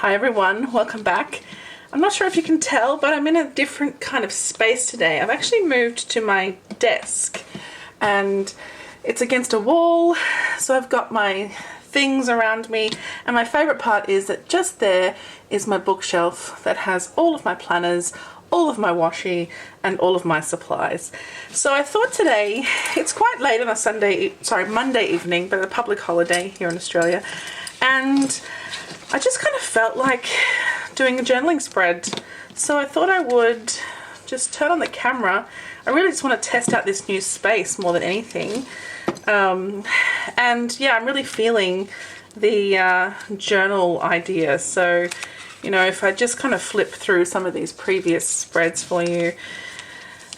Hi everyone, welcome back. I'm not sure if you can tell, but I'm in a different kind of space today. I've actually moved to my desk and it's against a wall, so I've got my things around me, and my favorite part is that just there is my bookshelf that has all of my planners, all of my washi, and all of my supplies. So I thought today, it's quite late on a Monday evening, but a public holiday here in Australia, and I just kind of felt like doing a journaling spread. So I thought I would just turn on the camera. I really just want to test out this new space more than anything. And yeah, I'm really feeling the journal idea. So, you know, if I just kind of flip through some of these previous spreads for you,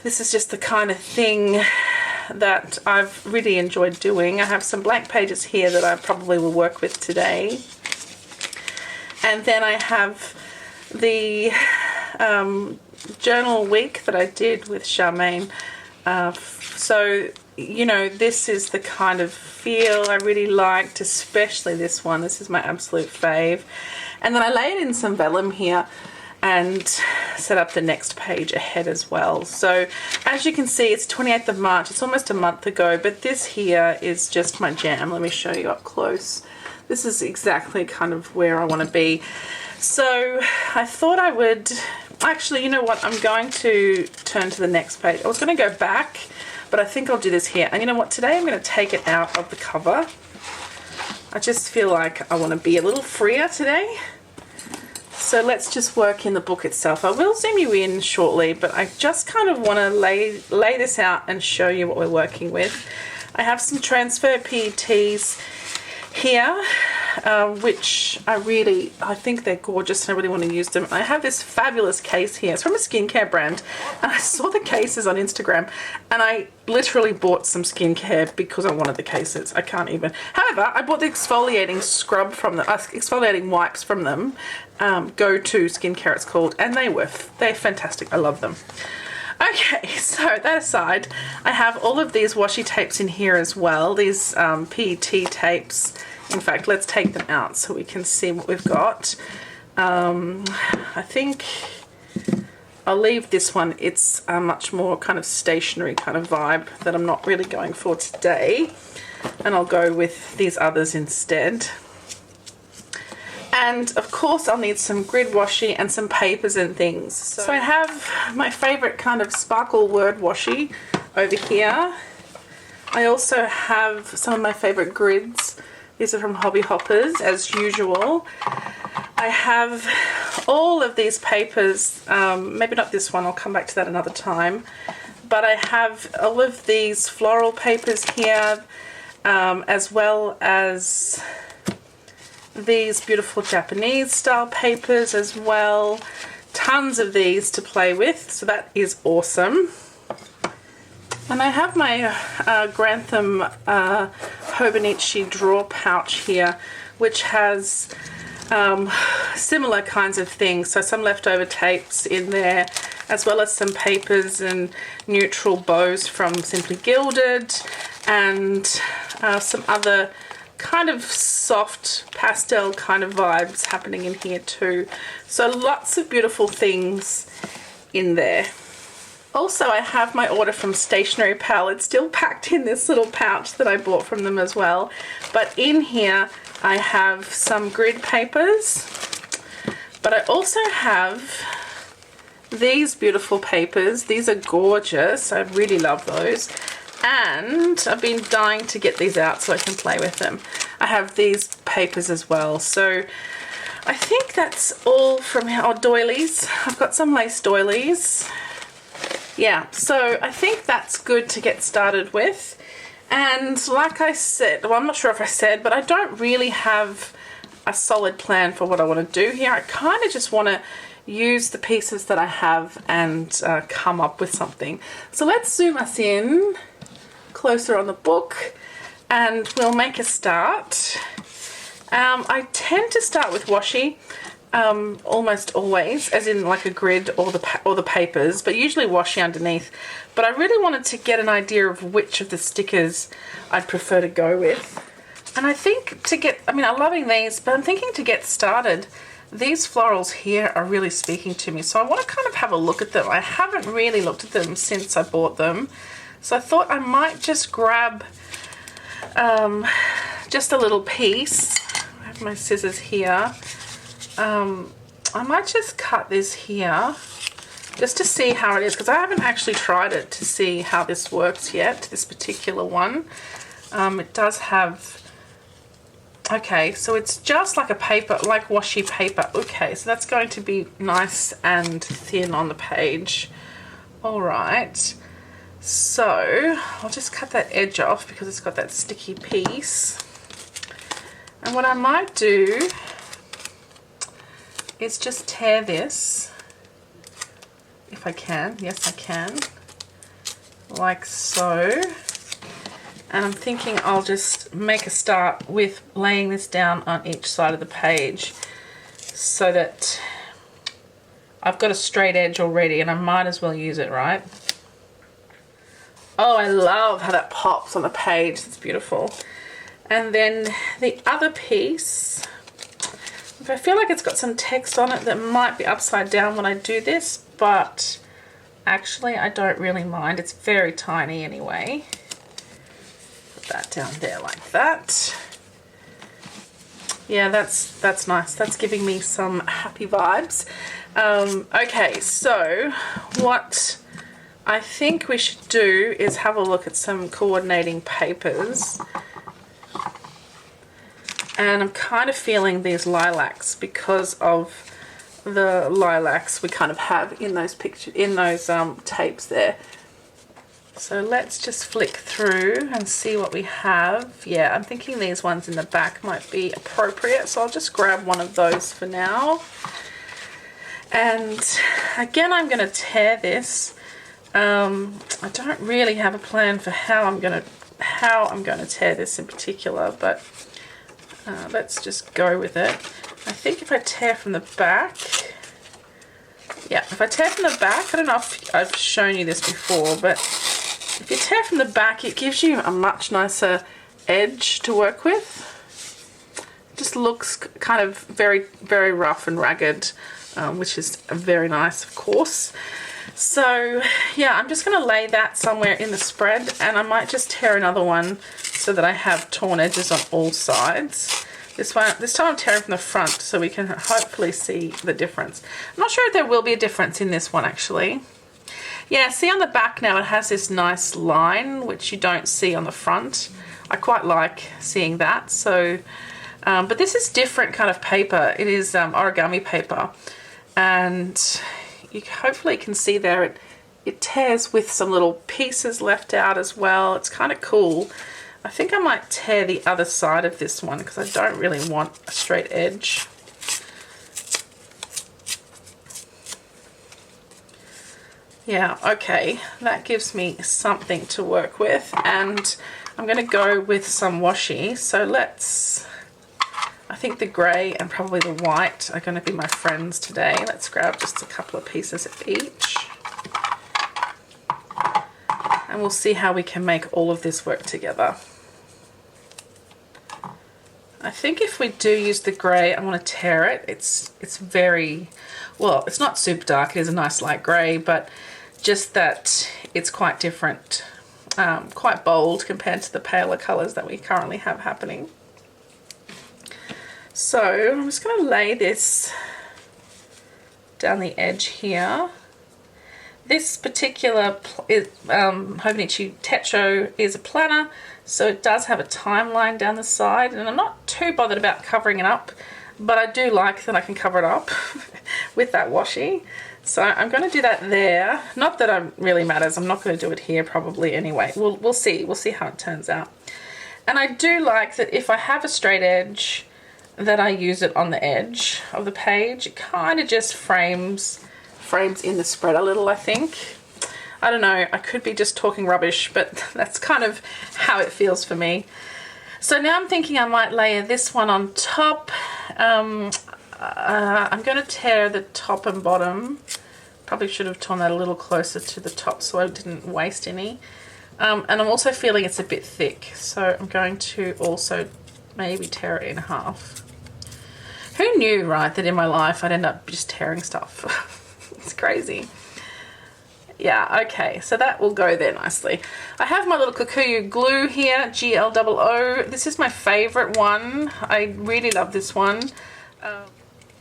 this is just the kind of thing that I've really enjoyed doing. I have some blank pages here that I probably will work with today. And then I have the journal week that I did with Charmaine. So, you know, this is the kind of feel I really liked, especially this one. This is my absolute fave. And then I laid in some vellum here and set up the next page ahead as well. So as you can see, it's 28th of March. It's almost a month ago, but this here is just my jam. Let me show you up close. This is exactly kind of where I want to be. So I thought I would, actually, you know what? I'm going to turn to the next page. I was going to go back, but I think I'll do this here. And you know what? Today I'm going to take it out of the cover. I just feel like I want to be a little freer today. So let's just work in the book itself. I will zoom you in shortly, but I just kind of want to lay this out and show you what we're working with. I have some transfer PETs here, which I think they're gorgeous and I really want to use them. I have this fabulous case here. It's from a skincare brand, and I saw the cases on Instagram and I literally bought some skincare because I wanted the cases. I can't even. However, I bought the exfoliating scrub from the exfoliating wipes from them. Go To Skincare it's called, and they're fantastic. I love them. Okay, so that aside, I have all of these washi tapes in here as well, these PET tapes. In fact, let's take them out so we can see what we've got. I think I'll leave this one. It's a much more kind of stationary kind of vibe that I'm not really going for today. And I'll go with these others instead. And of course I'll need some grid washi and some papers and things. So I have my favorite kind of sparkle word washi over here. I also have some of my favorite grids. These are from Hobby Hoppers as usual. I have all of these papers, maybe not this one, I'll come back to that another time. But I have all of these floral papers here, as well as these beautiful Japanese style papers as well. Tons of these to play with, so that is awesome. And I have my Grantham Hobonichi drawer pouch here, which has similar kinds of things. So some leftover tapes in there, as well as some papers and neutral bows from Simply Gilded, and some other kind of soft pastel kind of vibes happening in here too. So lots of beautiful things in there. Also, I have my order from Stationery Pal. It's still packed in this little pouch that I bought from them as well. But in here I have some grid papers, but I also have these beautiful papers. These are gorgeous. I really love those. And I've been dying to get these out so I can play with them. I have these papers as well. So I think that's all from here. Oh, doilies. I've got some lace doilies. Yeah, so I think that's good to get started with. And like I said, well, I'm not sure if I said, but I don't really have a solid plan for what I want to do here. I kind of just want to use the pieces that I have and come up with something. So let's zoom us in closer on the book and we'll make a start. I tend to start with washi almost always, as in like a grid or the papers, but usually washi underneath. But I really wanted to get an idea of which of the stickers I'd prefer to go with. And I think I'm loving these, but I'm thinking to get started, these florals here are really speaking to me. So I want to kind of have a look at them. I haven't really looked at them since I bought them. So I thought I might just grab just a little piece. I have my scissors here. I might just cut this here just to see how it is, because I haven't actually tried it to see how this works yet, this particular one. It does have, okay, so it's just like a paper, like washi paper. Okay, so that's going to be nice and thin on the page. All right, so I'll just cut that edge off because it's got that sticky piece. And what I might do is just tear this, if I can. Yes, I can, like so. And I'm thinking I'll just make a start with laying this down on each side of the page so that I've got a straight edge already, and I might as well use it, right? Oh, I love how that pops on the page. It's beautiful. And then the other piece, I feel like it's got some text on it that might be upside down when I do this, but actually I don't really mind. It's very tiny anyway. Put that down there like that. Yeah, that's nice. That's giving me some happy vibes. Okay, so what I think we should do is have a look at some coordinating papers. And I'm kind of feeling these lilacs because of the lilacs we kind of have in those pictures, in those tapes there. So let's just flick through and see what we have. Yeah, I'm thinking these ones in the back might be appropriate, so I'll just grab one of those for now. And again, I'm going to tear this. I don't really have a plan for how I'm going to tear this in particular, but let's just go with it. I think if I tear from the back, yeah, if I tear from the back, I don't know if I've shown you this before, but if you tear from the back, it gives you a much nicer edge to work with. It just looks kind of very, very rough and ragged, which is very nice, of course. So yeah, I'm just going to lay that somewhere in the spread, and I might just tear another one so that I have torn edges on all sides. This time I'm tearing from the front so we can hopefully see the difference. I'm not sure if there will be a difference in this one actually. Yeah, see on the back now it has this nice line which you don't see on the front. I quite like seeing that. So, but this is different kind of paper. It is origami paper, and you hopefully can see there it tears with some little pieces left out as well. It's kind of cool. I think I might tear the other side of this one because I don't really want a straight edge. Yeah, okay, that gives me something to work with, and I'm going to go with some washi. So I think the grey and probably the white are going to be my friends today. Let's grab just a couple of pieces of each. And we'll see how we can make all of this work together. I think if we do use the grey, I want to tear it. It's very, well, it's not super dark. It is a nice light grey, but just that it's quite different, quite bold compared to the paler colours that we currently have happening. So I'm just going to lay this down the edge here. This particular Hobonichi Techo is a planner, so it does have a timeline down the side, and I'm not too bothered about covering it up, but I do like that I can cover it up with that washi. So I'm going to do that there. Not that it really matters. I'm not going to do it here probably anyway. We'll see. We'll see how it turns out. And I do like that if I have a straight edge, that I use it on the edge of the page. It kind of just frames in the spread a little, I think. I don't know, I could be just talking rubbish, but that's kind of how it feels for me. So now I'm thinking I might layer this one on top. I'm going to tear the top and bottom. Probably should have torn that a little closer to the top so I didn't waste any. And I'm also feeling it's a bit thick, so I'm going to also maybe tear it in half. Who knew, right, that in my life I'd end up just tearing stuff. It's crazy. Yeah, okay, so that will go there nicely. I have my little Kikuyu glue here, GLOO. This is my favorite one. I really love this one.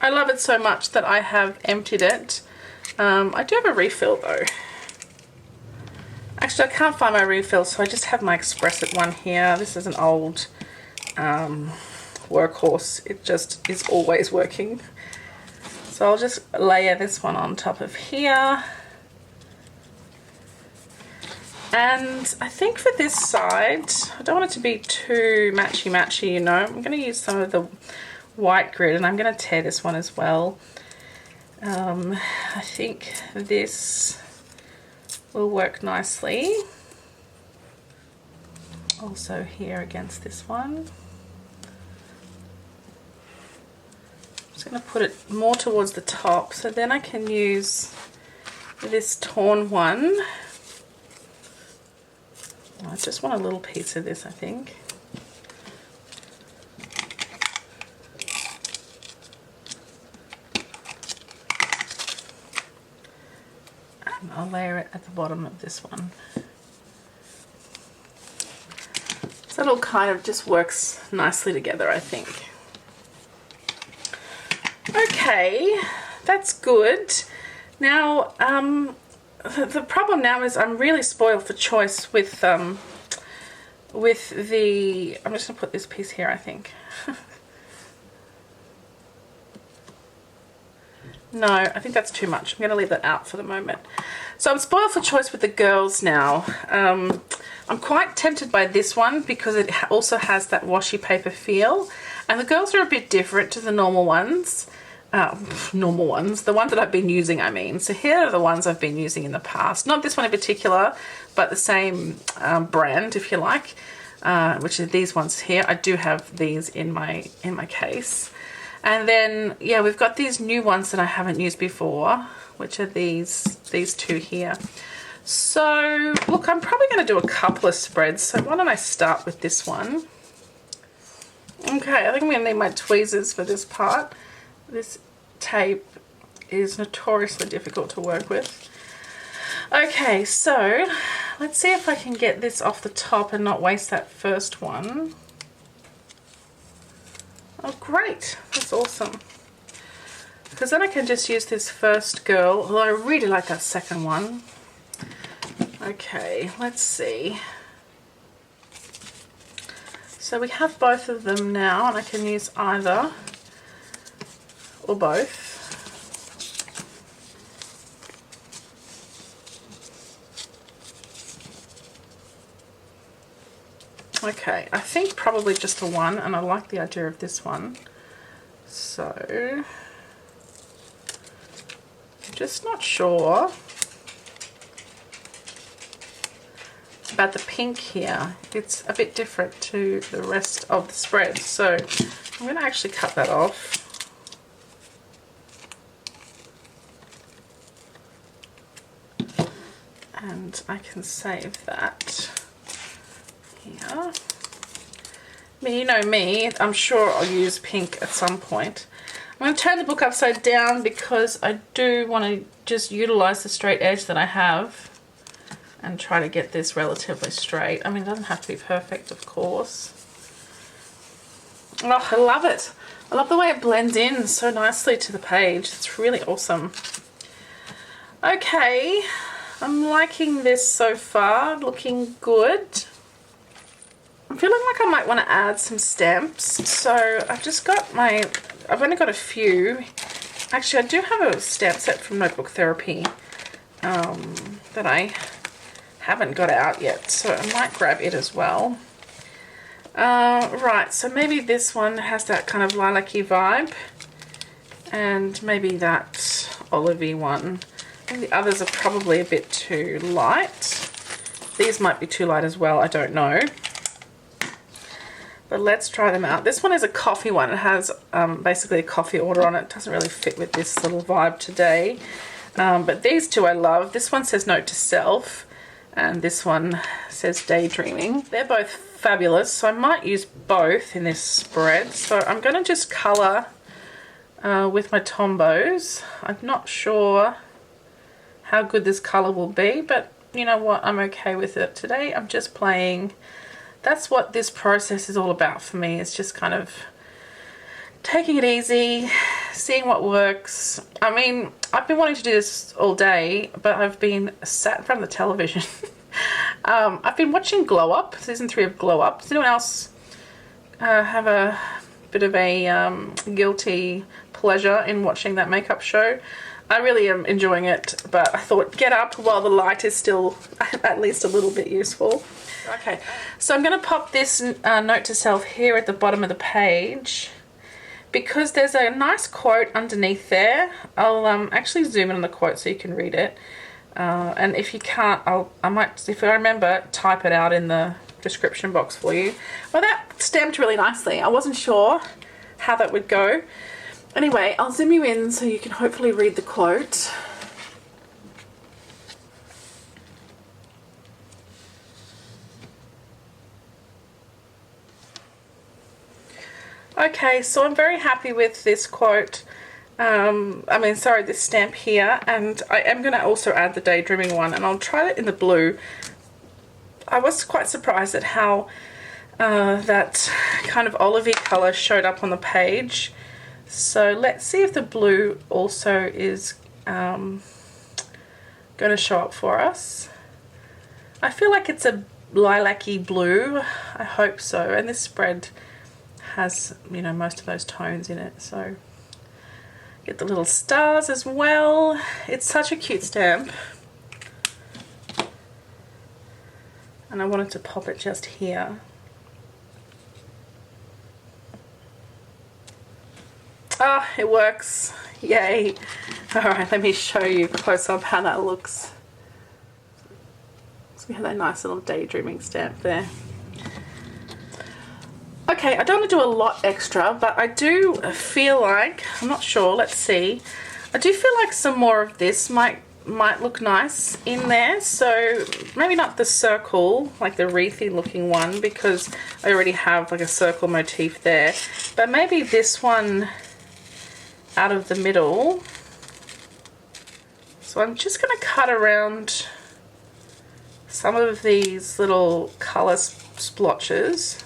I love it so much that I have emptied it. I do have a refill though. Actually, I can't find my refill, so I just have my Express It one here. This is an old workhorse. It just is always working. So I'll just layer this one on top of here. And I think for this side, I don't want it to be too matchy-matchy, you know. I'm going to use some of the white grid, and I'm going to tear this one as well. I think this will work nicely. Also here against this one. I'm just going to put it more towards the top, so then I can use this torn one. I just want a little piece of this, I think. And I'll layer it at the bottom of this one. So it all kind of just works nicely together, I think. Okay, that's good. Now, the problem now is I'm really spoiled for choice with the, I'm just going to put this piece here, I think. No, I think that's too much. I'm going to leave that out for the moment. So I'm spoiled for choice with the girls now. I'm quite tempted by this one because it also has that washi paper feel. And the girls are a bit different to the normal ones. The ones that I've been using, I mean. So here are the ones I've been using in the past. Not this one in particular, but the same brand, if you like, which are these ones here. I do have these in my case. And then, yeah, we've got these new ones that I haven't used before, which are these two here. So, look, I'm probably going to do a couple of spreads. So why don't I start with this one? Okay, I think I'm going to need my tweezers for this part. This tape is notoriously difficult to work with. Okay, so let's see if I can get this off the top and not waste that first one. Oh, great. That's awesome. Because then I can just use this first girl, although I really like that second one. Okay, let's see. So we have both of them now, and I can use either or both. Okay, I think probably just the one, and I like the idea of this one. So, I'm just not sure about the pink here. It's a bit different to the rest of the spread, so I'm going to actually cut that off. And I can save that here. You know me, I'm sure I'll use pink at some point. I'm going to turn the book upside down because I do want to just utilize the straight edge that I have and try to get this relatively straight. I mean, it doesn't have to be perfect, of course. Oh, I love it. I love the way it blends in so nicely to the page. It's really awesome. Okay, I'm liking this so far, looking good. I'm feeling like I might want to add some stamps. So I've just got I've only got a few. Actually, I do have a stamp set from Notebook Therapy that I haven't got out yet. So I might grab it as well. Right, so maybe this one has that kind of lilac-y vibe. And maybe that olivey one. I think the others are probably a bit too light. These might be too light as well, I don't know. But let's try them out. This one is a coffee one. It has basically a coffee order on it. It doesn't really fit with this little vibe today. But these two I love. This one says Note to Self, and this one says Daydreaming. They're both fabulous, so I might use both in this spread. So I'm going to just colour with my Tombos. I'm not sure how good this colour will be, but you know what, I'm okay with it today. I'm just playing. That's what this process is all about for me. It's just kind of taking it easy, seeing what works. I mean, I've been wanting to do this all day, but I've been sat in front of the television. I've been watching Glow Up, season 3 of Glow Up. Does anyone else have a bit of a guilty pleasure in watching that makeup show? I really am enjoying it, but I thought get up while the light is still at least a little bit useful. Okay, so I'm going to pop this note to self here at the bottom of the page because there's a nice quote underneath there. I'll actually zoom in on the quote so you can read it. And if you can't, I might, if I remember, type it out in the description box for you. Well, that stamped really nicely. I wasn't sure how that would go. Anyway, I'll zoom you in so you can hopefully read the quote. Okay, so I'm very happy with this quote. This stamp here, and I am going to also add the daydreaming one, and I'll try it in the blue. I was quite surprised at how that kind of olivey colour showed up on the page. So let's see if the blue also is going to show up for us. I feel like it's a lilac-y blue. I hope so. And this spread has, you know, most of those tones in it. So get the little stars as well. It's such a cute stamp. And I wanted to pop it just here. Ah, it works. Yay. Alright, let me show you close up how that looks. So we have that nice little daydreaming stamp there. Okay, I don't want to do a lot extra, but I do feel like, I'm not sure, let's see. I do feel like some more of this might look nice in there. So maybe not the circle, like the wreathy looking one, because I already have like a circle motif there. But maybe this one out of the middle. So I'm just going to cut around some of these little colour splotches,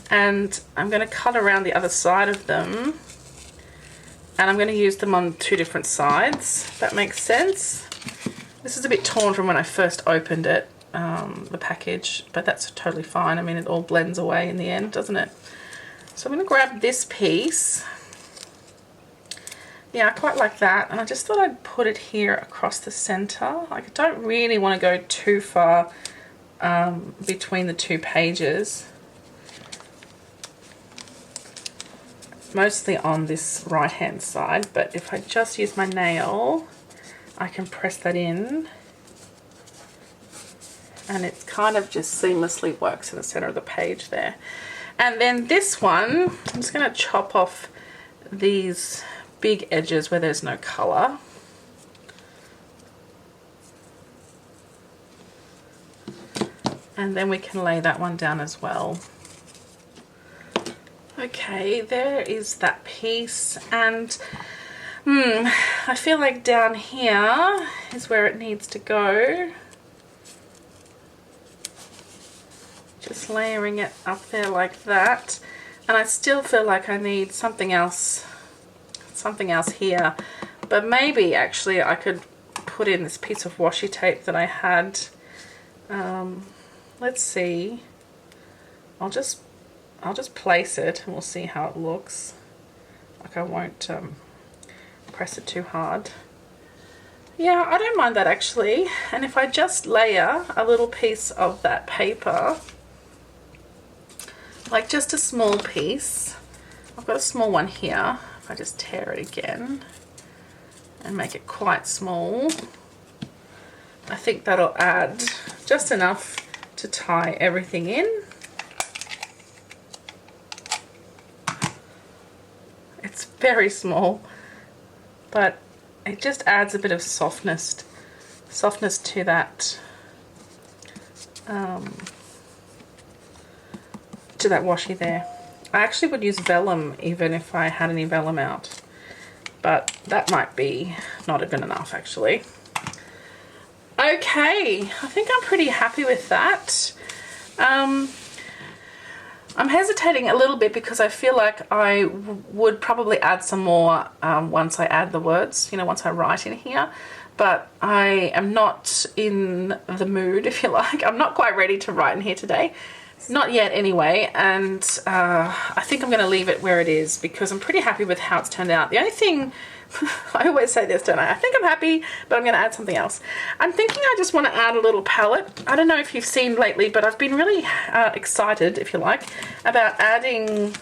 and I'm going to cut around the other side of them, and I'm going to use them on two different sides, if that makes sense. This is a bit torn from when I first opened it, the package, but that's totally fine. I mean, it all blends away in the end, doesn't it? So I'm going to grab this piece. Yeah, I quite like that, and I just thought I'd put it here across the center. Like, I don't really want to go too far between the two pages. Mostly on this right hand side, but if I just use my nail, I can press that in, and it kind of just seamlessly works in the center of the page there. And then this one, I'm just going to chop off these big edges where there's no color. And then we can lay that one down as well. Okay, there is that piece, and I feel like down here is where it needs to go. Just layering it up there like that, and I still feel like I need something else here, but maybe actually I could put in this piece of washi tape that I had. Let's see. I'll just place it and we'll see how it looks. Like, I won't press it too hard. Yeah, I don't mind that actually. And if I just layer a little piece of that paper, like just a small piece, I've got a small one here. If I just tear it again and make it quite small, I think that'll add just enough to tie everything in. It's very small, but it just adds a bit of softness to that washi there. I actually would use vellum even if I had any vellum out, but that might be not good enough actually. Okay, I think I'm pretty happy with that. I'm hesitating a little bit because I feel like I would probably add some more once I add the words, you know, once I write in here. But I am not in the mood, if you like. I'm not quite ready to write in here today. Not yet anyway, and I think I'm going to leave it where it is because I'm pretty happy with how it's turned out. The only thing, I always say this, don't I? I think I'm happy, but I'm going to add something else. I'm thinking I just want to add a little palette. I don't know if you've seen lately, but I've been really excited, if you like, about adding,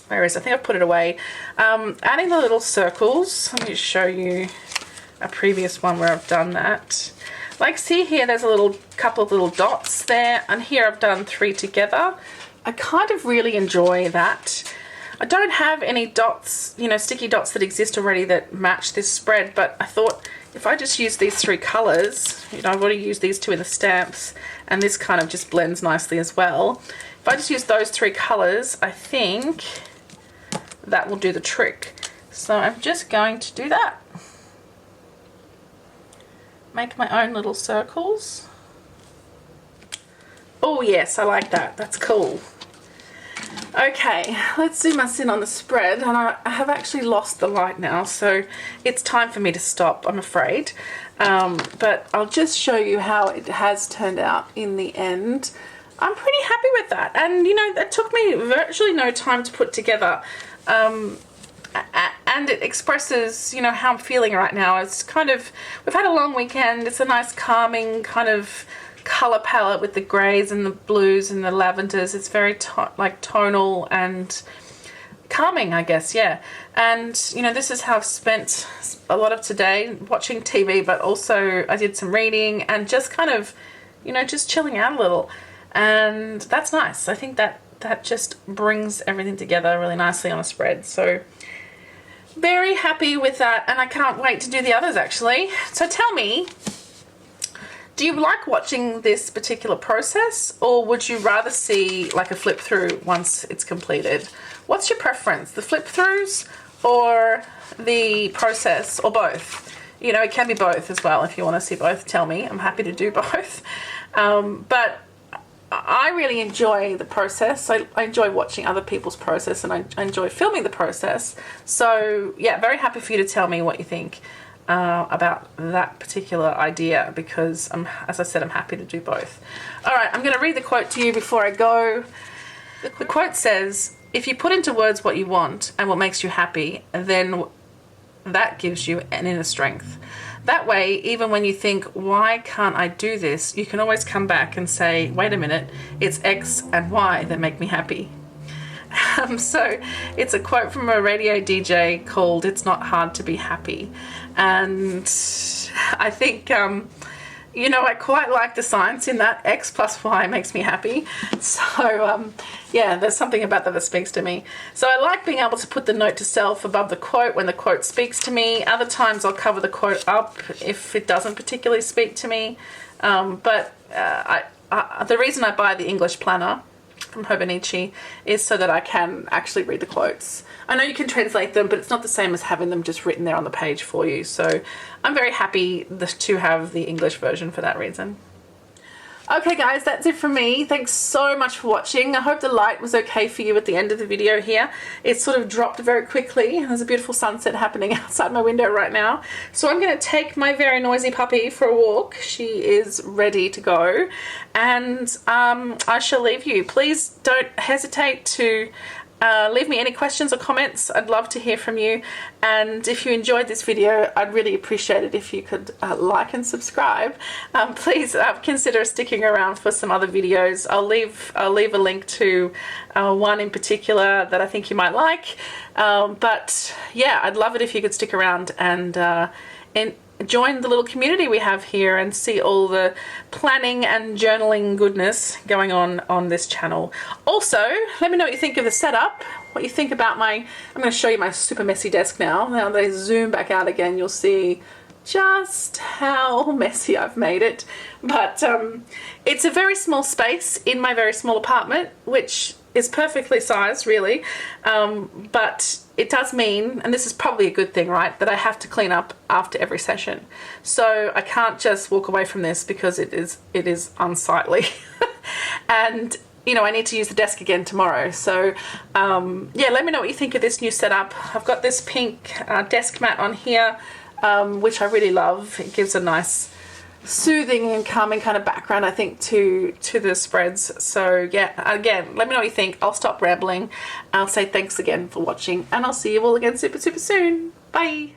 where is it? I think I've put it away. Adding the little circles. Let me show you a previous one where I've done that. Like, see here, there's a little couple of little dots there, and here I've done 3 together. I kind of really enjoy that. I don't have any dots, you know, sticky dots that exist already that match this spread, but I thought if I just use these 3 colors, you know, I've already used these 2 in the stamps, and this kind of just blends nicely as well. If I just use those 3 colors, I think that will do the trick. So I'm just going to do that. Make my own little circles. Oh yes, I like that. That's cool. Okay, let's zoom us in on the spread, and I have actually lost the light now, so it's time for me to stop, I'm afraid. But I'll just show you how it has turned out in the end. I'm pretty happy with that, and you know, it took me virtually no time to put together. And it expresses, you know, how I'm feeling right now. It's kind of, we've had a long weekend. It's a nice calming kind of color palette with the grays and the blues and the lavenders. It's very like tonal and calming, I guess, yeah. And you know, this is how I've spent a lot of today, watching TV, but also I did some reading and just kind of, you know, just chilling out a little. And that's nice. I think that just brings everything together really nicely on a spread. So very happy with that, and I can't wait to do the others actually. So tell me, do you like watching this particular process, or would you rather see like a flip through once it's completed? What's your preference, the flip throughs or the process, or both? You know, it can be both as well. If you want to see both, tell me. I'm happy to do both. But I really enjoy the process. I enjoy watching other people's process, and I enjoy filming the process. So yeah, very happy for you to tell me what you think about that particular idea, because as I said, I'm happy to do both. All right, I'm going to read the quote to you before I go. The quote says, "If you put into words what you want and what makes you happy, then that gives you an inner strength. That way, even when you think, why can't I do this, you can always come back and say, wait a minute, it's X and Y that make me happy." So it's a quote from a radio DJ called "It's Not Hard to Be Happy." And I think, you know, I quite like the science in that. X plus Y makes me happy. So, yeah, there's something about that speaks to me. So I like being able to put the note to self above the quote when the quote speaks to me. Other times I'll cover the quote up if it doesn't particularly speak to me. But the reason I buy the English planner from Hobonichi is so that I can actually read the quotes. I know you can translate them, but it's not the same as having them just written there on the page for you. So I'm very happy to have the English version for that reason. Okay guys, that's it from me. Thanks so much for watching. I hope the light was okay for you at the end of the video here. It sort of dropped very quickly. There's a beautiful sunset happening outside my window right now. So I'm going to take my very noisy puppy for a walk. She is ready to go, and I shall leave you. Please don't hesitate to leave me any questions or comments. I'd love to hear from you, and if you enjoyed this video, I'd really appreciate it if you could like and subscribe. Please consider sticking around for some other videos. I'll leave a link to one in particular that I think you might like, but yeah, I'd love it if you could stick around and join the little community we have here and see all the planning and journaling goodness going on this channel. Also, let me know what you think of the setup, what you think about I'm going to show you my super messy desk now. Now that I zoom back out again, you'll see just how messy I've made it. But it's a very small space in my very small apartment, which is perfectly sized, really, but it does mean, and this is probably a good thing, right, that I have to clean up after every session. So I can't just walk away from this because it is unsightly. And you know, I need to use the desk again tomorrow. So yeah, let me know what you think of this new setup. I've got this pink desk mat on here, which I really love. It gives a nice soothing and calming kind of background, I think, to the spreads. So yeah, again, let me know what you think. I'll stop rambling. I'll say thanks again for watching, and I'll see you all again super soon. Bye.